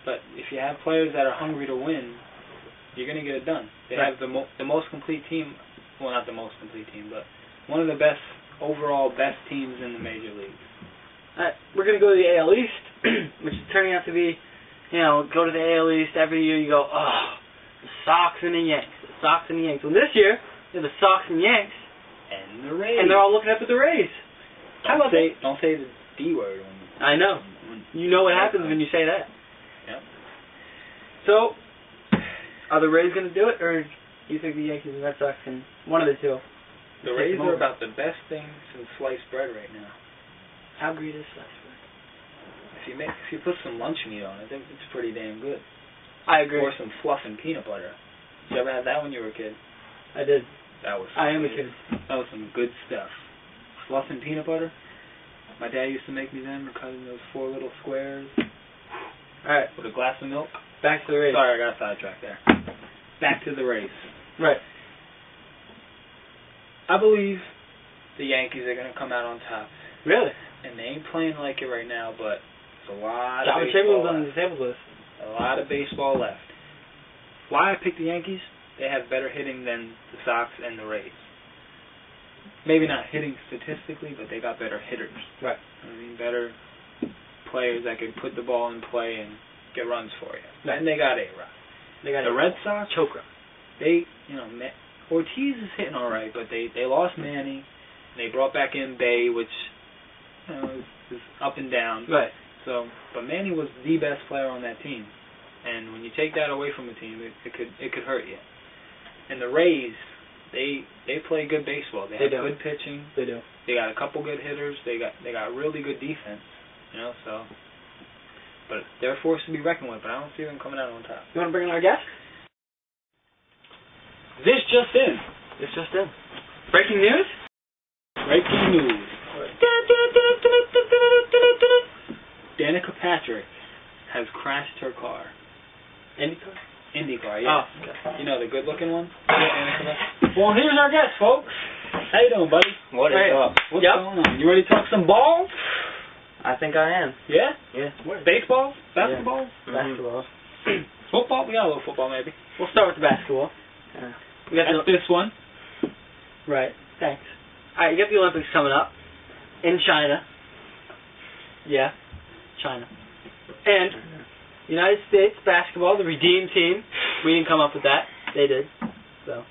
But if you have players that are hungry to win, you're going to get it done. They have the most complete team. Well, not the most complete team, but one of the overall best teams in the major leagues. We're going to go to the AL East, which is turning out to be, go to the AL East every year. You go, the Sox and the Yanks. The Sox and the Yanks. Well, this year, you have the Sox and Yanks. And the Rays. And they're all looking up at the Rays. Don't say the D word. I know. You know what happens when you say that. Yep. So, are the Rays going to do it, or do you think the Yankees and Red Sox can, one of the two? The Rays are about the best thing since sliced bread right now. How great is sliced bread? If you put some lunch meat on it, it's pretty damn good. I agree. Or some fluff and peanut butter. Did you ever have that when you were a kid? I did. I am a kid. That was some good stuff. Fluff and peanut butter. My dad used to make me them, cut in those 4 little squares. Alright. With a glass of milk. Back to the Rays. Sorry, I got sidetracked there. Back to the Rays. Right. I believe the Yankees are going to come out on top. Really? And they ain't playing like it right now, but there's a lot of John baseball on the disabled list. A lot of baseball left. Why I picked the Yankees? They have better hitting than the Sox and the Rays. Maybe not hitting statistically, but they got better hitters. Right. I mean, better players that can put the ball in play and get runs for you. Right. And they got A-Rod. The Red Sox, Chokra. Ortiz is hitting all right, but they lost Manny. And they brought back in Bay, which is up and down. Right. So, but Manny was the best player on that team, and when you take that away from a team, it could hurt you. And the Rays, they play good baseball. They have good pitching. They do. They got a couple good hitters. They got really good defense. So. But they're a force to be reckoned with. But I don't see them coming out on top. You want to bring in our guest? This just in. Breaking news. Breaking news. Danica Patrick has crashed her car. IndyCar, yeah. Oh, okay. You know, the good-looking one? Well, here's our guest, folks. How you doing, buddy? What is up? What's going on? You ready to talk some balls? I think I am. Yeah? Yeah. Baseball? Basketball? Yeah. Basketball. Football? We got a little football, maybe. We'll start with the basketball. We got this one. Right. Thanks. All right, you got the Olympics coming up in China. Yeah, China. And United States basketball, the redeemed team. We didn't come up with that. They did. So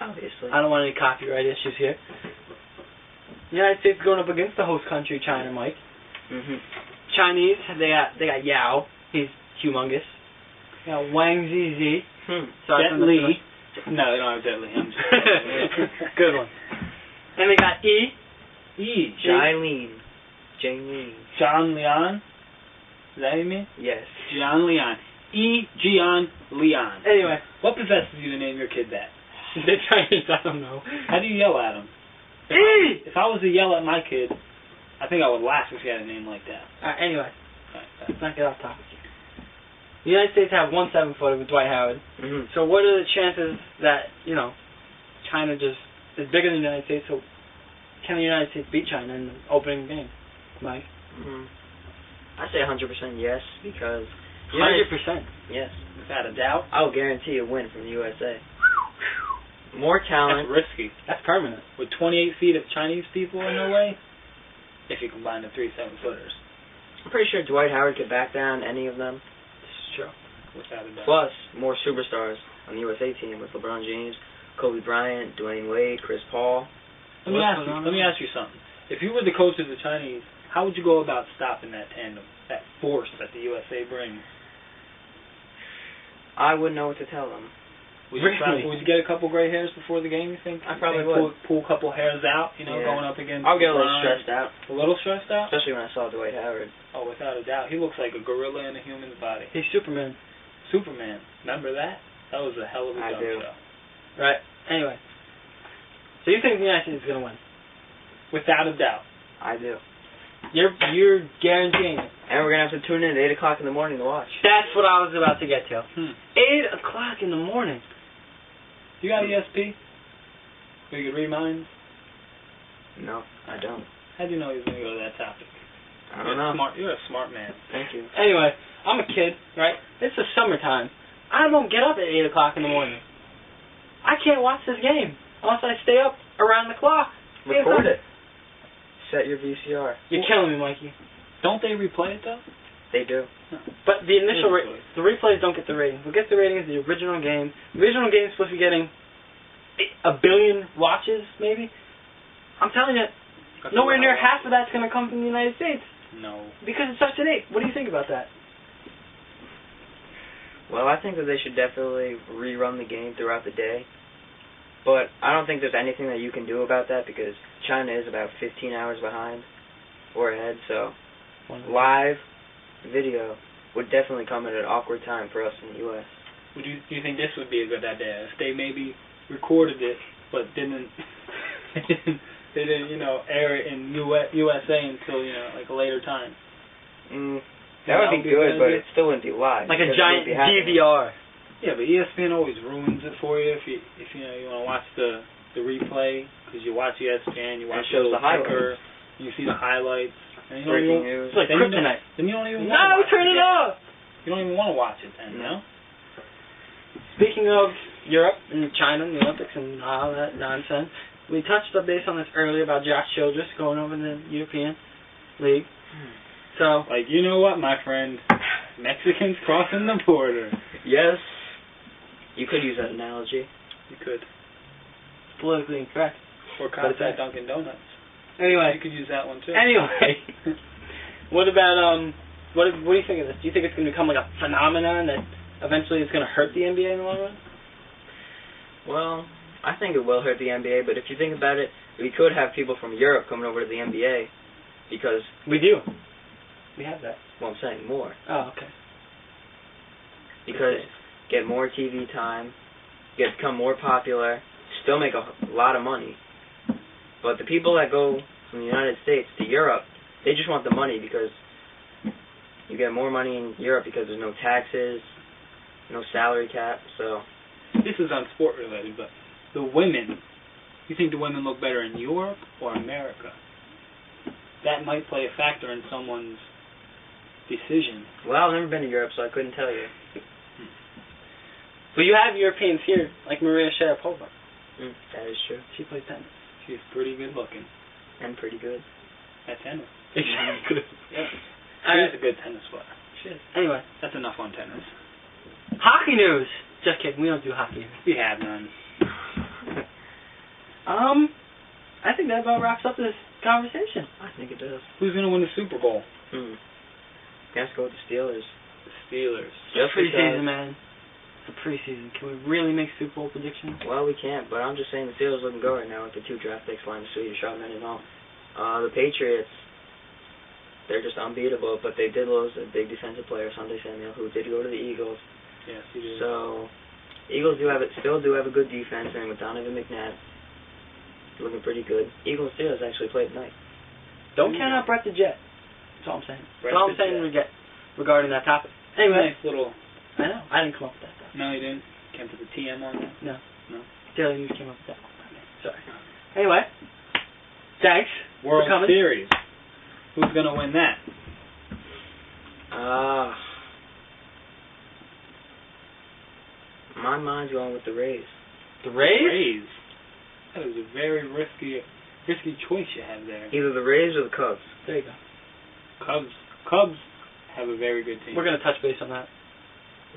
obviously, I don't want any copyright issues here. The United States is going up against the host country, China, Mike. Chinese, they got Yao. He's humongous. They got Wang Zizi. Jet Li. No, they don't have Jet Li. Good one. And they got John Leon. Is that what you mean? Yes. John Leon. John Leon. Anyway. What possesses you to name your kid that? They're Chinese, I don't know. How do you yell at him? If I was to yell at my kid, I think I would laugh if he had a name like that. Anyway. Let's not get off topic. The United States have 1 7-footer with Dwight Howard. So what are the chances that, China just is bigger than the United States, so can the United States beat China in the opening game, Mike? I say 100% yes, because... 100%? Yes. Without a doubt. I'll guarantee a win from the USA. More talent. That's risky. That's permanent. With 28 feet of Chinese people in their way, if you combine the 3 7-footers. I'm pretty sure Dwight Howard could back down any of them. Sure. Without a doubt. Plus, more superstars on the USA team with LeBron James, Kobe Bryant, Dwayne Wade, Chris Paul. Let me ask you something. If you were the coach of the Chinese, how would you go about stopping that tandem, that force that the USA brings? I wouldn't know what to tell them. Would you get a couple gray hairs before the game, you think? I probably would. Pull a couple hairs out, going up against I'll get a little stressed out. A little stressed out? Especially when I saw Dwight Howard. Oh, without a doubt. He looks like a gorilla in a human's body. He's Superman. Superman. Remember that? That was a hell of a jump show. Right. Anyway. So you think the United States is going to win? Without a doubt. I do. You're guaranteeing it. And we're going to have to tune in at 8 o'clock in the morning to watch. That's what I was about to get to. 8 o'clock in the morning. You got ESP? Where you can read minds? No, I don't. How'd you know he was going to go to that topic? I don't know. You're a smart man. Thank you. Anyway, I'm a kid, right? It's the summertime. I don't get up at 8 o'clock in the morning. I can't watch this game unless I stay up around the clock. Record it. Set your VCR. You're killing me, Mikey. Don't they replay it though? They do. But the initial the replays don't get the rating. What gets the rating is the original game. The original game is supposed to be getting 1 billion watches, maybe. I'm telling you, nowhere near half of that's going to come from the United States. No. Because it's Section 8. What do you think about that? Well, I think that they should definitely rerun the game throughout the day. But I don't think there's anything that you can do about that because China is about 15 hours behind or ahead. So live video would definitely come at an awkward time for us in the U.S. Do you think this would be a good idea if they maybe recorded it but didn't they didn't air it in USA until like a later time? That would be good, but it still wouldn't be live. Like a giant DVR. Yeah, but ESPN always ruins it for you if you want to watch the replay because you watch ESPN, you watch the ticker, you see the highlights. And breaking news. It's like kryptonite. Then you don't even want to watch turn it off. You don't even want to watch it then, you know? Speaking of Europe and China and the Olympics and all that nonsense, we touched base on this earlier about Josh Childress going over to the European League. So, like, you know what, my friend? Mexicans crossing the border. Yes. You could use that analogy. You could. Politically incorrect. Or cops at Dunkin' Donuts. Anyway. You could use that one, too. Anyway. What about, what do you think of this? Do you think it's going to become like a phenomenon that eventually it's going to hurt the NBA in the long run? Well, I think it will hurt the NBA, but if you think about it, we could have people from Europe coming over to the NBA because... We do. We have that. Well, I'm saying more. Oh, okay. Because get more TV time, become more popular, still make a lot of money. But the people that go from the United States to Europe, they just want the money because you get more money in Europe because there's no taxes, no salary cap, so... This is on sport related, but the women, you think the women look better in Europe or America? That might play a factor in someone's decision. Well, I've never been to Europe, so I couldn't tell you. But you have Europeans here, like Maria Sharapova. That is true. She plays tennis. She's pretty good looking. And pretty good. At tennis. Exactly. Yeah. She's a good tennis player. She is. Anyway. That's enough on tennis. Hockey news! Just kidding, we don't do hockey. We have none. I think that about wraps up this conversation. I think it does. Who's going to win the Super Bowl? Let's go with the Steelers. The Steelers. Just preseason, man. It's a preseason. Can we really make Super Bowl predictions? Well, we can't, but I'm just saying the Steelers looking good right now with the 2 draft picks, flying the Swedish Shotman and all. The Patriots, they're just unbeatable, but they did lose a big defensive player, Sunday Samuel, who did go to the Eagles. Yes, he did. So, Eagles still do have a good defense, and with Donovan McNabb looking pretty good. Eagles Steelers actually played tonight. Don't count out Brett the Jet. That's all I'm saying. Brett That's all I'm saying regarding that topic. Anyway. Nice little... I know. I didn't come up with that though. No, you didn't? Can't put the TM on that? No. No. You came up with that. Sorry. Anyway. Thanks. World for coming. Series. Who's going to win that? My mind's going with the Rays. The Rays? Rays. That was a very risky choice you had there. Either the Rays or the Cubs. There you go. Cubs have a very good team. We're going to touch base on that.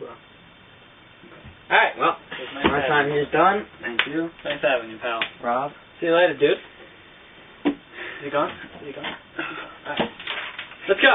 Well. Okay. Alright. Well, nice my time here is done. Thank you. Nice having you, pal. Rob. See you later, dude. Is he gone? Alright. Let's go.